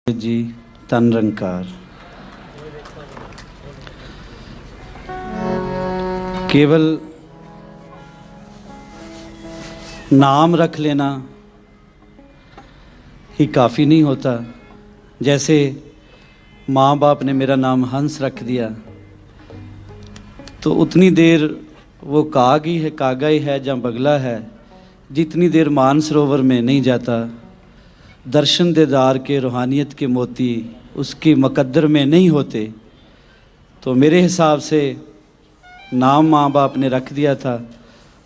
जी तन रंकार। केवल नाम रख लेना ही काफ़ी नहीं होता। जैसे माँ बाप ने मेरा नाम हंस रख दिया तो उतनी देर वो काग ही है, कागा ही है या बगला है, जितनी देर मानसरोवर में नहीं जाता, दर्शन दीदार के रूहानियत के मोती उसकी मुकद्दर में नहीं होते। तो मेरे हिसाब से नाम माँ बाप ने रख दिया था,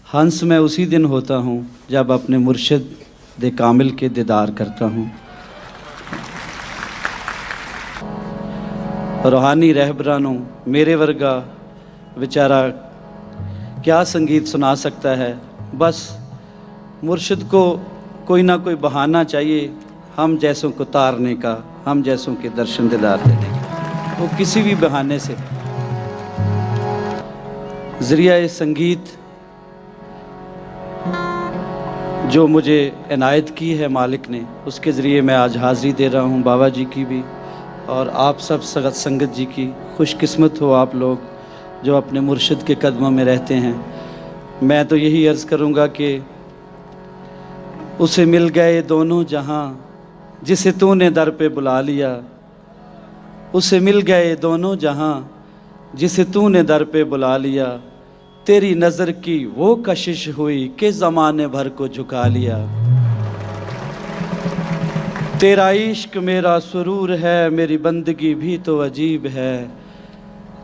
हंस मैं उसी दिन होता हूँ जब अपने मुर्शिद दे कामिल के दीदार करता हूँ। रूहानी रहबरानों, मेरे वर्गा बेचारा क्या संगीत सुना सकता है। बस मुर्शिद को कोई ना कोई बहाना चाहिए हम जैसों को तारने का, हम जैसों के दर्शन दीदार देने का। वो किसी भी बहाने से ज़रिया संगीत जो मुझे इनायत की है मालिक ने, उसके ज़रिए मैं आज हाज़िरी दे रहा हूँ बाबा जी की भी और आप सब संगत जी की। खुशकिस्मत हो आप लोग जो अपने मुर्शिद के कदमों में रहते हैं। मैं तो यही अर्ज़ करूँगा कि उसे मिल गए दोनों जहां जिसे तूने दर पे बुला लिया। उसे मिल गए दोनों जहां जिसे तूने दर पे बुला लिया। तेरी नज़र की वो कशिश हुई कि ज़माने भर को झुका लिया। तेरा इश्क मेरा सुरूर है, मेरी बंदगी भी तो अजीब है।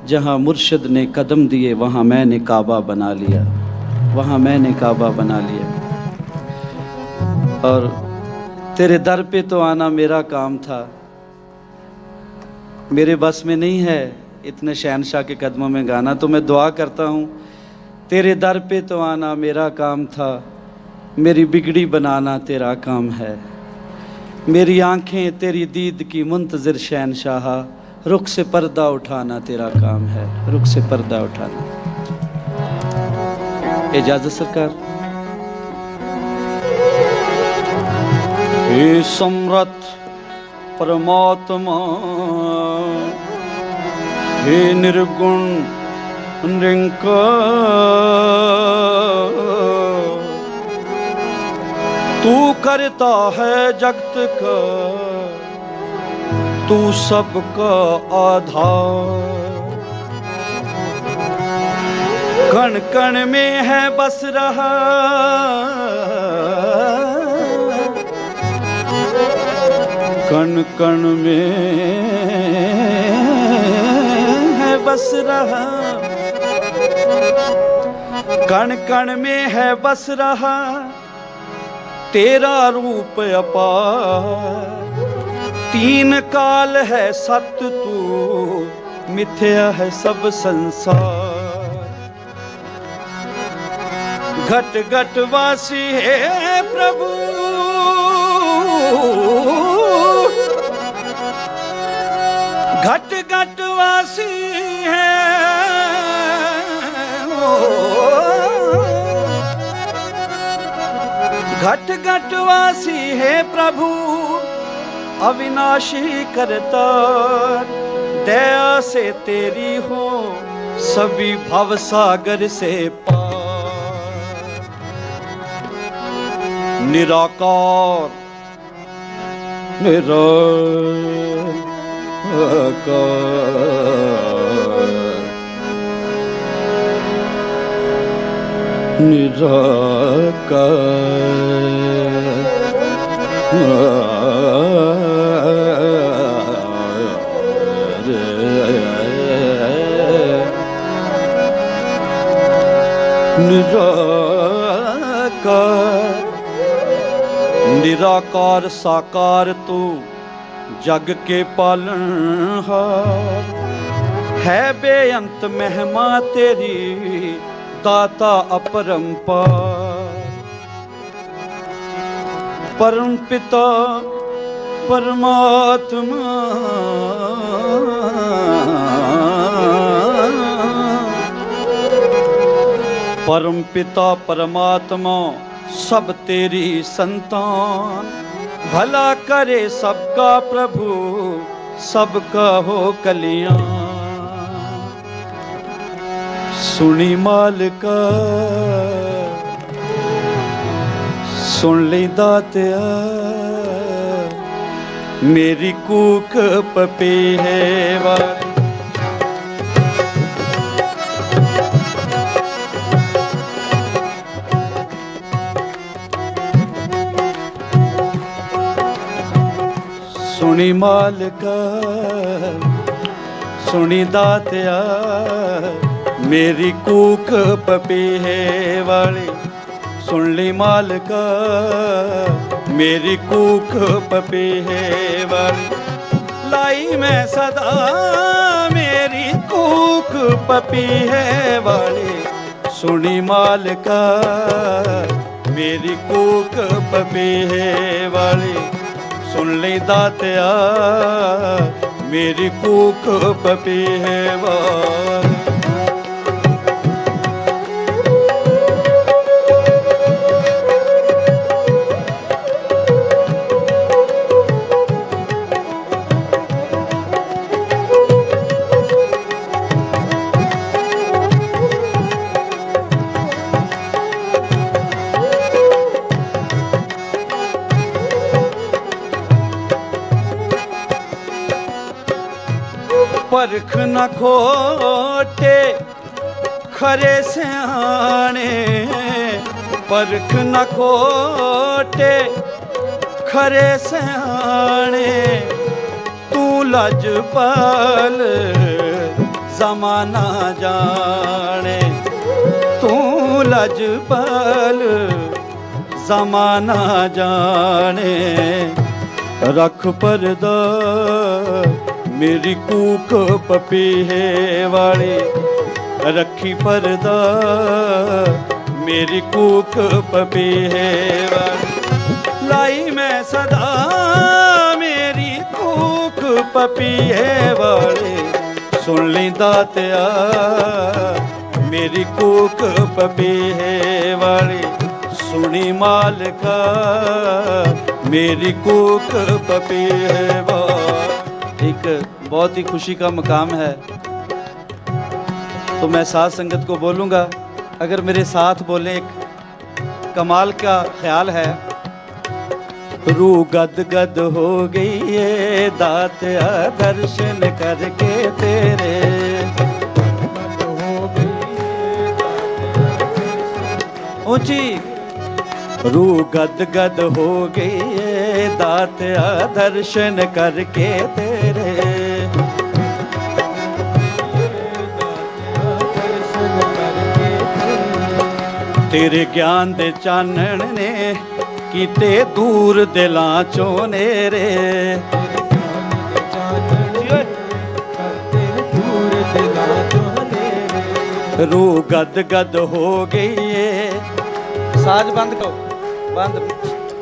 जहां मुर्शिद ने कदम दिए वहां मैंने काबा बना लिया, वहां मैंने काबा बना लिया। और तेरे दर पे तो आना मेरा काम था, मेरे बस में नहीं है इतने शहनशाह के कदमों में गाना। तो मैं दुआ करता हूँ, तेरे दर पे तो आना मेरा काम था, मेरी बिगड़ी बनाना तेरा काम है। मेरी आंखें तेरी दीद की मुंतज़िर शहनशाह, रुख से पर्दा उठाना तेरा काम है, रुख से पर्दा उठाना। इजाज़त सरकार। हे समर्थ परमात्मा, हे निर्गुण निरंकार, तू करता है जगत का, तू सबका आधार। कण कण में है बस रहा, कण कण में है बस रहा, कण कण में है बस रहा तेरा रूप अपार। तीन काल है सत्य तू, मिथ्या है सब संसार। घट घट वासी है प्रभु, घट घट वासी है, घट घट वासी है प्रभु अविनाशी करतार। दया से तेरी हो सभी भव सागर से पार। निराकार निराकार निराकार निराकार साकार तू जग के पालनहार। है बेअंत महिमा तेरी दाता अपरंपार। परम पिता परमात्मा परम पिता परमात्मा सब तेरी संतान। भला करे सबका प्रभु, सबका हो कल्याण। सुनी मालिका सुन ली दातिया, मेरी कूक पपी है वाली। सुनी मालिका सुनी दातिया, मेरी कूक पपी है वाली। सुन ली मालिका मेरी कूक पपी है वाली। लाई मैं सदा मेरी कूक पपी है वाली। सुनी मालिका मेरी कूक पपी है वाली। सुन ली दातिया मेरी कूक पपी है वाली। परख न खोटे खरे सियाने, परख न खोटे खरे सियाने। तू लजपाल जमाना जाने, तू लजपाल जमाना जाने। रख पर्दा मेरी कूक पपी है वाली। रखी पर्दा मेरी कूक पपी है वाली। लाई मैं सदा मेरी कूक पपी है वाली। सुन ली दातिया मेरी कूक पपी है वाली। सुनी मालिका मेरी कूक पपी है वाली। एक बहुत ही खुशी का मकाम है, तो मैं साथ संगत को बोलूँगा, अगर मेरे साथ बोलें। एक कमाल का ख्याल है। रूह गद गद हो गई है दातिया दर्शन करके तेरे। ऊंची रूह गद गद हो गई है दातिया दर्शन करके तेरे। तेरे ज्ञान दे चानण ने कीते दूर दिलां चों नेरे। रूह गद गद हो गई है। साज बंद करो, बंद।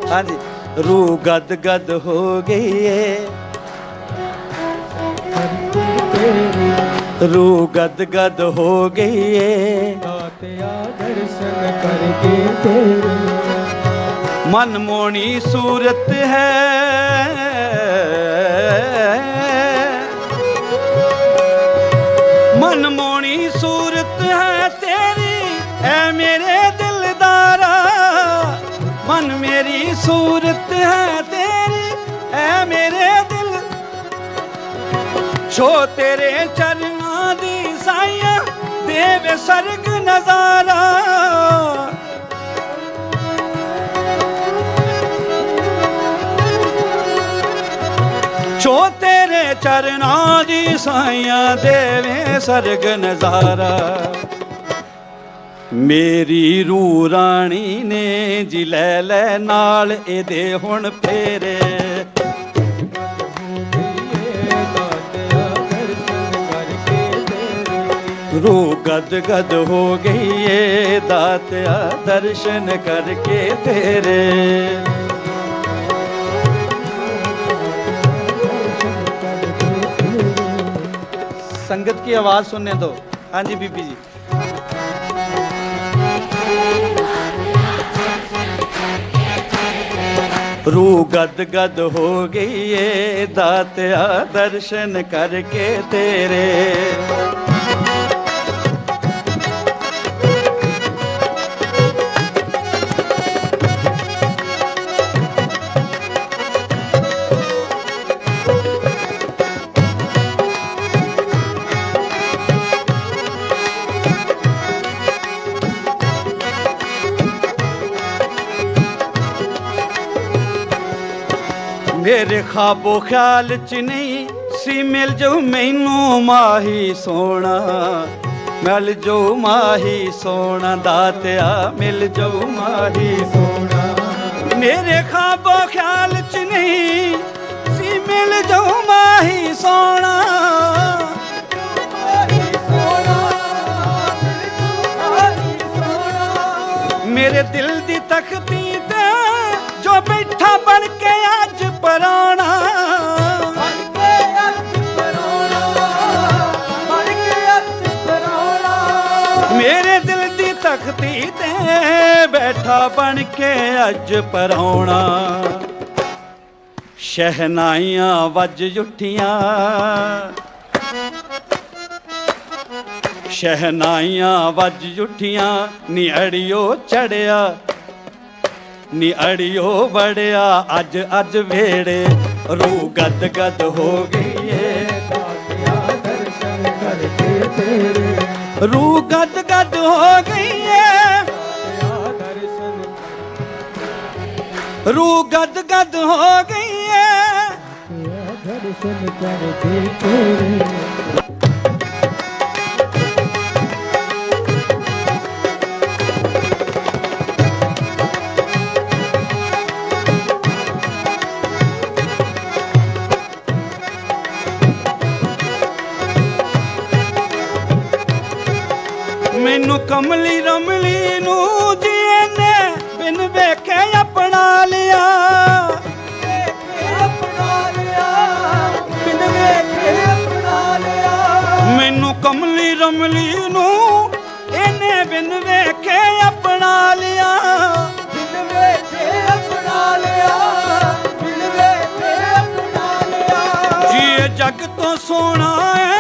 हाँ जी। रूह गद गद हो गई है। रूह गद गद हो गई है। दर्शन करके तेरे। मन मोनी सूरत है, मन मोनी सूरत है तेरी ऐ मेरे दिलदारा। मन मेरी सूरत है तेरी ऐ मेरे दिल। छो तेरे चरना दी साइया देवे सर्ग नजारा। छो तेरे चरना दी साइया देवे सर्ग नजारा। मेरी रूह रानी ने जी लै लै नाल एदे हुण फेरे। रूह गद गद हो गई है दातिया दर्शन करके तेरे। संगत की आवाज सुनने दो। हाँ जी बीबी जी। रूह गद गद हो गई है दातिया दर्शन करके तेरे। मेरे ख्वाबो ख्याल च नहीं सी मिल जाऊ मैनू माही सोना, मिल जाऊ माही सोना दातिया मिल जाऊ माही सोना। मेरे ख्वाबो ख्याल च नहीं सी मिल जाऊ माही सोना, मेरे दिल दी तख्ती ते जो बैठा बन के अज पराना, मेरे दिल दी तख्ती ते बैठा बन के अज पराना। शहनाइयां वज उठियां, शहनाइयां वज उठियां नी अड़ियो चढ़िया नी अड़ियो बड़िया अज अज वेड़े। रूह गद गद हो गई है दातिया दर्शन करके तेरे। रूह गद गद हो गई है दर्शन, रूह गद गद हो गई है दर्शन करके तेरे। मैनू कमली रमली नू जिए ने बिन वेखे अपना लिया, बिन वेखे अपना लिया। मैनू कमली रमली नू इन्ने बिन वेखे अपना लिया, बिन वेखे अपना लिया, बिन वेखे अपना लिया। जिए जग तो सोना है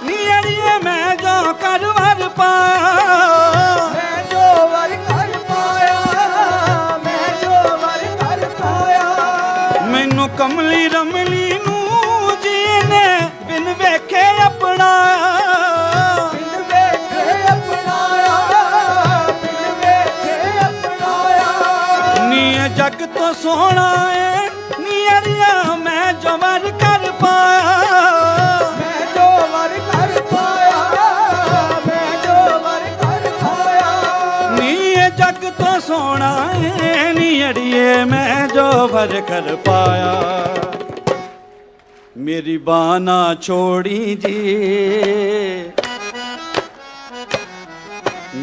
नी अड़िए मैं जो कर वर पाया, मैं जो वर कर पाया, मैं जो वर कर पाया। मैनू कमली रमली नू जीने बिन वेखे अपना, बिन वेखे अपनाया, बिन वेखे अपनाया। नी जग तो सोना है नी अड़िया मैं जो वर कर पाया, मैं जो वर कर पाया, मैं जो वर कर पाया। नी जग तो सोना है नी अड़िए मैं जो वर कर पाया। मेरी बाना छोड़ी जी,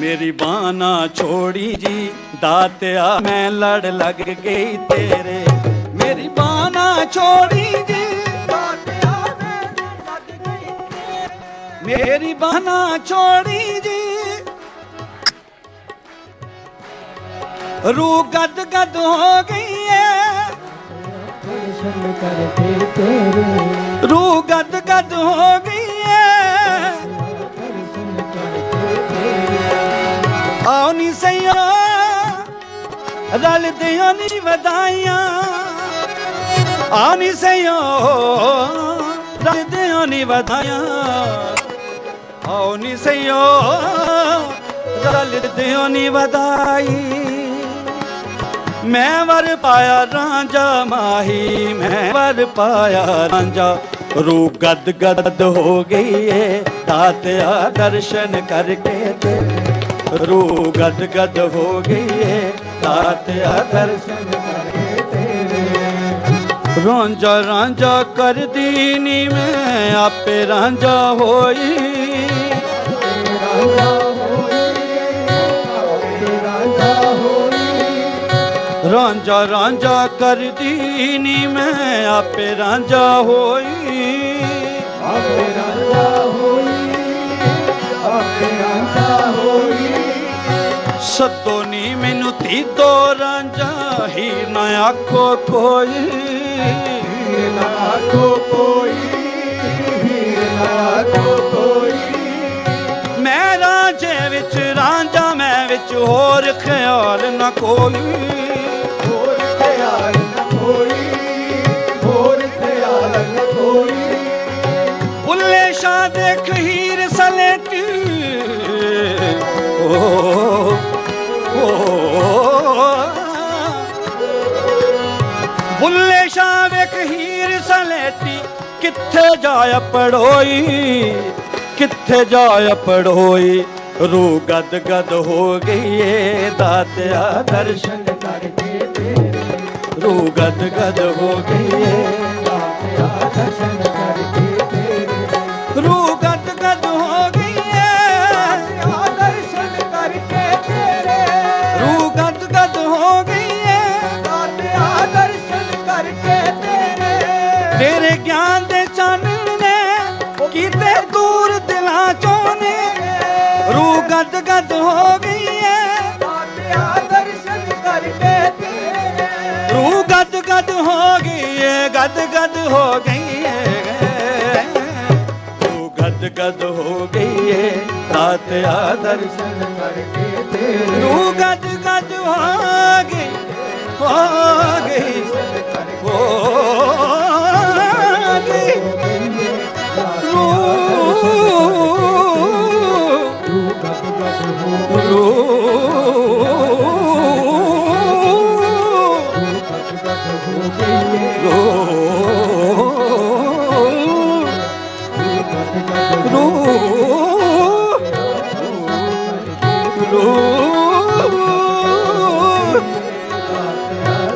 मेरी बाना छोड़ी जी दातिया मैं लड़ लग गई तेरे। मेरी बाना छोड़ी जी दातिया मैं लड़ गई तेरे। मेरी बाना छोड़ी जी रूह गद गद हो गई है दर्शन करके तेरे। रूह गद गद हो गई है दर्शन करके तेरे। आओ नी सैया रल दियो नी वधाइयां, आओ नी सैया रल दियो नी वधाइयां, आओ नी सैया रल दियो नी वधाई। मैं वर पाया रांझा माही, मैं वर पाया रांझा। रूह गद गद हो गई है दातिया दर्शन करके तेरे। रूह गद गद हो गई है दातिया दर्शन करके तेरे। रांझा रांझा कर दीनी मैं आपे रांझा होई, रांझा रांझा कर दीनी मैं आपे रांझा होई, आपे रांझा होई, आपे रांझा होई। सदो नी मैनू तीदो रांझा, हीर ना आखो कोई, हीर ना आखो कोई, हीर ना आखो कोई। मैं रांझे विच रांझा, मैं विच होर ख्याल ना कोई, होर ख्याल न कोई, होर ख्याल न कोई। बुल्ले शाह देख हीर सलेटी, बुल्ले शाह वेख हीर सलेटी, किथे जाया पड़ोई, किथे जाया पड़ोई। रूह गद गद हो गई है दातिया दर्शन करके तेरे, रूह गद गद हो गई है दातिया दर्शन करके तेरे, रूह गद गद हो गई है दातिया दर्शन करके तेरे, रूह गद गद हो गई है दातिया दर्शन करके तेरे। तेरे ज्ञान दे चानने कीते दूर दिलां चों ने, रूह गद गद हो गई है दातिया दर्शन करके तेरे, रूह गद गद हो गई है, गद गद हो गई है, रूह गद गद हो गई है दातिया दर्शन दर्शन करके तेरे, रूह गद गद हो गई, हो गई, हो गई रूह, रूह गद गद हो, गद गद हो गई है, गद गद हो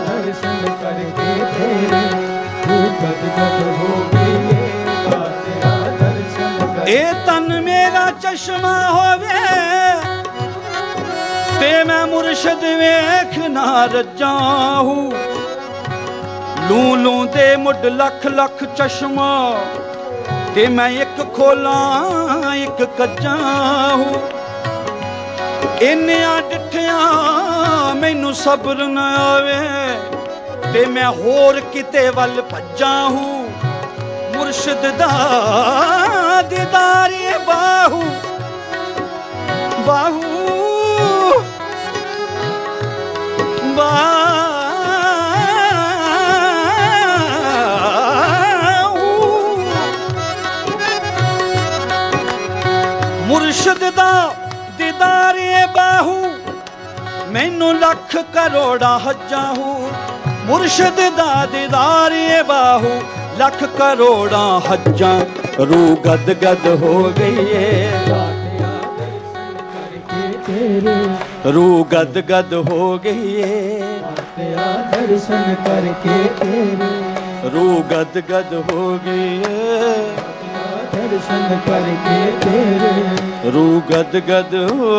दर्शन करके तेरे, गद गद हो गई है दातिया दर्शन करके। ए तन मेरा चश्मा होवे ते मैं मुर्शद वेख ना रजाहू, लू लू दे मुड लख लख चश्मा, ते मैं एक खोला एक कजाहू। इन्नियां डिठिया मैनू सब्र न आवे, ते मैं होर किते वल भज्जा हूँ। मुर्शद दा दीदार बाहू, बाहू मुर्शद दा दीदार बाहू, मैनू लख करोड़ा हज्जा हूँ। मुर्शद दा दीदार बाहू, लख करोड़ा हज्जा, रूह गद गद हो गई है दातिया दर्शन करके तेरे, रूह गद गद हो गई है दातिया दर्शन करके तेरे, रूह गद गद हो गई है दर्शन करके तेरे, रूह गद गद हो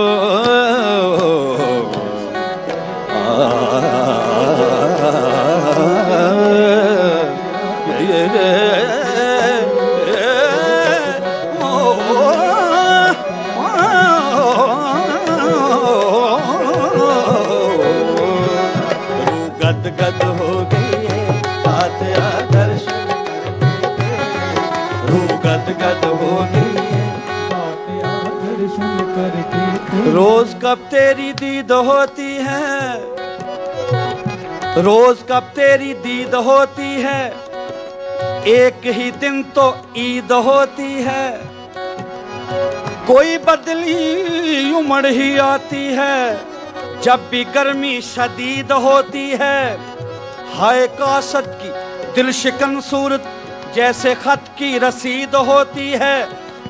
गद गद हो गई है दातिया दर्शन करके, रूह गद गद हो गई है दातिया दर्शन करके तेरे। रोज कब तेरी दीद होती है, रोज कब तेरी दीद होती है, एक ही दिन तो ईद होती है। कोई बदली उम्र ही आती है, जब भी गर्मी शदीद होती है। हाय कासद की दिल शिकन सूरत, जैसे खत की रसीद होती है।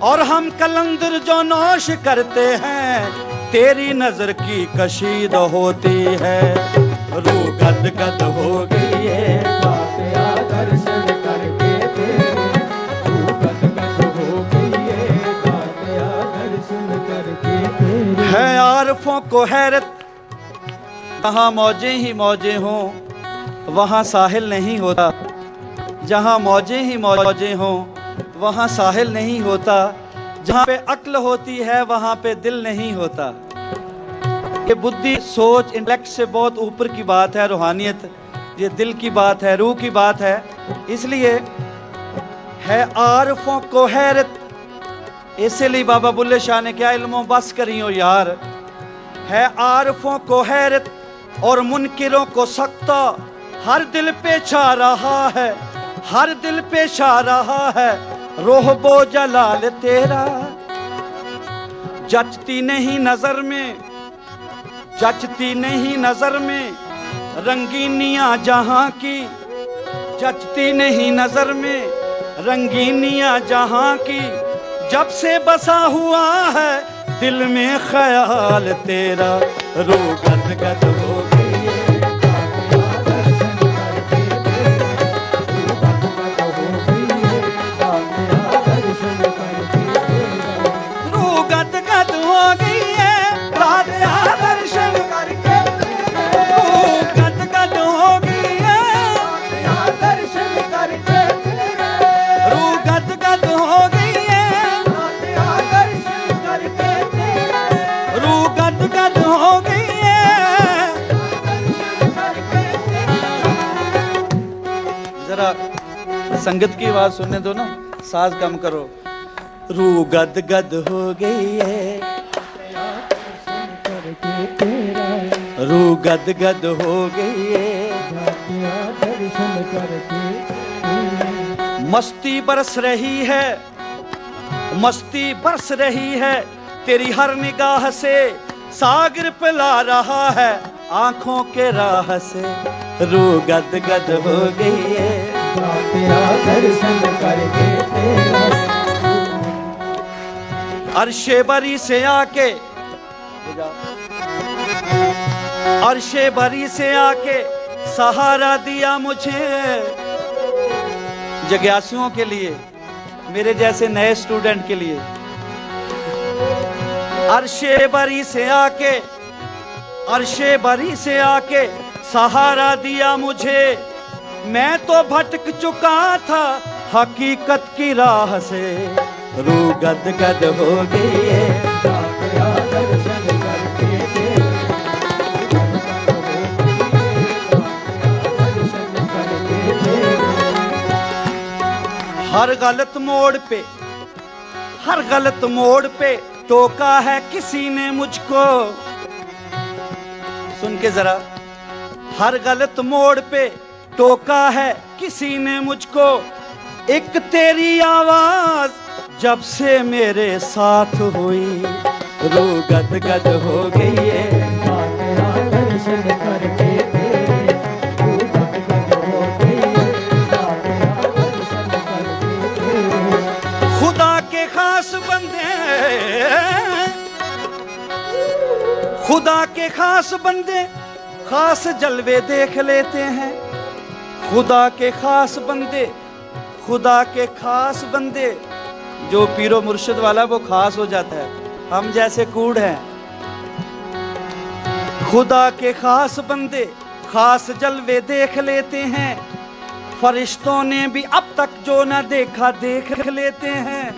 और हम कलंदर जो नौश करते हैं, तेरी नजर की कशीद होती है। रूह गद गद हो गई है दातिया दर्शन करके तेरे, रूह गद गद हो गई है दातिया दर्शन करके तेरे। है आरफों को हैरत, जहाँ मौजें ही मौजें हों वहाँ साहिल नहीं होता। जहाँ मौजें ही मौजें हों वहाँ साहिल नहीं होता। जहाँ पे अक्ल होती है वहाँ पे दिल नहीं होता। ये बुद्धि सोच इंटेलेक्ट से बहुत ऊपर की बात है, रूहानियत ये दिल की बात है, रूह की बात है। इसलिए है आरफों को हैरत, इसीलिए बाबा बुल्ले शाह ने क्या इल्मों बस करियो यार। है आरफों को हैरत और मुनकिरों को सख्ता, हर दिल पे छा रहा है, हर दिल पे छा रहा है रोहबो जलाल तेरा। जचती नहीं नजर में, जचती नहीं नजर में रंगीनियां जहां की, जचती नहीं नजर में रंगीनियां जहां की। जब से बसा हुआ है दिल में ख्याल तेरा, रूह गद गद हो गई है, रूह गद गद हो गई है दातिया दर्शन करके, रूह गद गद हो गई है दर्शन करके रूह गद गद हो गई है, दर्शन करके रूह गद गद हो गई है। जरा संगत की आवाज सुनने दो ना, साज कम करो। रूह गद गद हो गई है, रूह गद गद हो गई है। दर्शन करके मस्ती बरस रही है, मस्ती बरस रही है तेरी हर निगाह से, सागर पिला रहा है आंखों के राह से। रूह गद गद हो गई है, तेरा दर्शन करके तेरा अर्शे बरी से आके, अर्शे बरी से आके सहारा दिया मुझे। जिज्ञासुओं के लिए, मेरे जैसे नए स्टूडेंट के लिए, अर्शे बरी से आके, अर्शे बरी से आके सहारा दिया मुझे। मैं तो भटक चुका था हकीकत की राह से, रूह गद गद हो गई है। तेरा दर्शन करके दर्शन करके हर गलत मोड़ पे, हर गलत मोड़ पे टोका है किसी ने मुझको। सुन के जरा, हर गलत मोड़ पे टोका है किसी ने मुझको। एक तेरी आवाज जब से मेरे साथ हुई, रूह गद गद हो गई है। तेरा दर्शन करके खुदा के खास बंदे, खुदा के खास बंदे खास जलवे देख लेते हैं। खुदा के खास बंदे, खुदा के खास बंदे, जो पीरो मुर्शिद वाला वो खास हो जाता है, हम जैसे कूड़ हैं। खुदा के खास बंदे खास जलवे देख लेते हैं। फरिश्तों ने भी अब तक जो न देखा देख लेते हैं।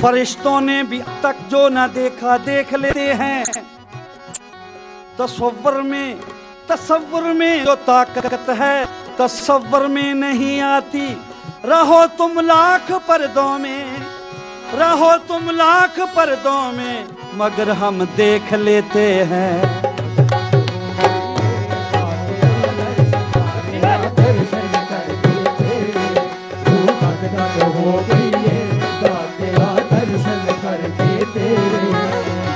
फरिश्तों ने भी अब तक जो न देखा देख लेते हैं। तसव्वुर में, तसव्वुर में जो ताकत है तसव्वुर में नहीं आती। रहो तुम लाख पर्दों में, रहो तुम लाख पर्दों में, मगर हम देख लेते हैं।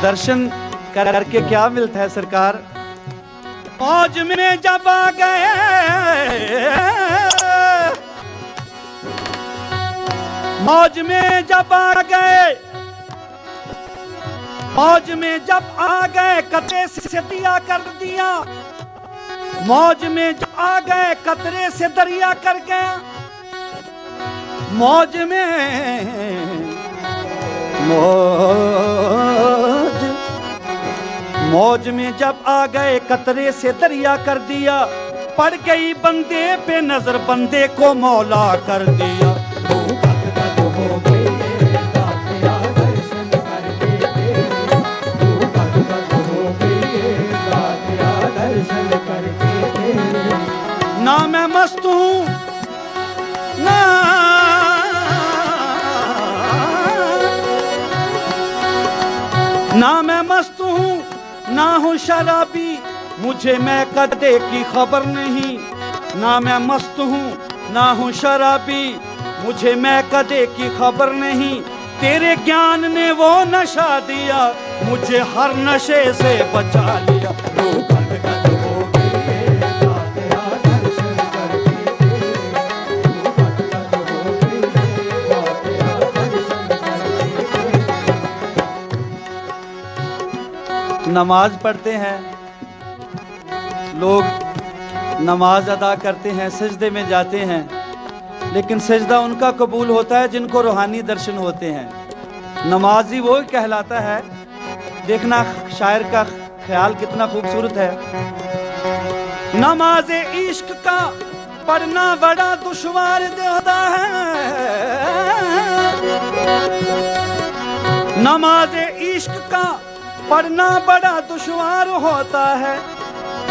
दर्शन करके क्या मिलता है सरकार? मौज में जब आ गए, मौज में जब आ गए, मौज में जब आ गए कतरे से दिया कर दिया। मौज में जब आ गए कतरे से दरिया कर गया। मौज में, मौज, मौज में जब आ गए कतरे से दरिया कर दिया। पड़ गई बंदे पे नजर, बंदे को मौला कर दिया। मस्त हूँ ना मैं मस्त हूँ ना हूँ शराबी, मुझे मैं कदे की खबर नहीं। ना मैं मस्त हूँ ना हूँ शराबी, मुझे मैं कदे की खबर नहीं। तेरे ज्ञान ने वो नशा दिया, मुझे हर नशे से बचा लिया। रूह गदगद हो गई है दातिया दर्शन करके तेरे। रूह गदगद हो गई है दातिया दर्शन करके तेरे। नमाज पढ़ते हैं लोग, नमाज अदा करते हैं, सजदे में जाते हैं, लेकिन सजदा उनका कबूल होता है जिनको रूहानी दर्शन होते हैं। नमाजी वो कहलाता है। देखना शायर का ख्याल कितना खूबसूरत है। नमाज इश्क का पढ़ना बड़ा दुश्वार होता है। नमाज इश्क का पढ़ना बड़ा दुश्वार होता है,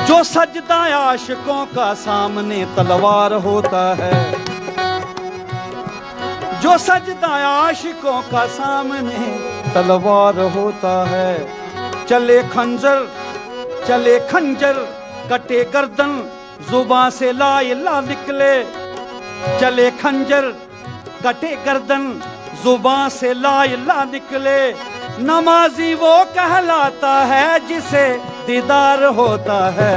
जो सजदा आशिकों का सामने तलवार होता है। जो सजदा आशिकों का सामने तलवार होता है। चले खंजर कटे गर्दन, जुबां से ला इलाहा निकले। चले खंजर कटे गर्दन, जुबां से ला इलाहा निकले। नमाजी वो कहलाता है जिसे दीदार होता है।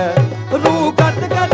रूह गदगद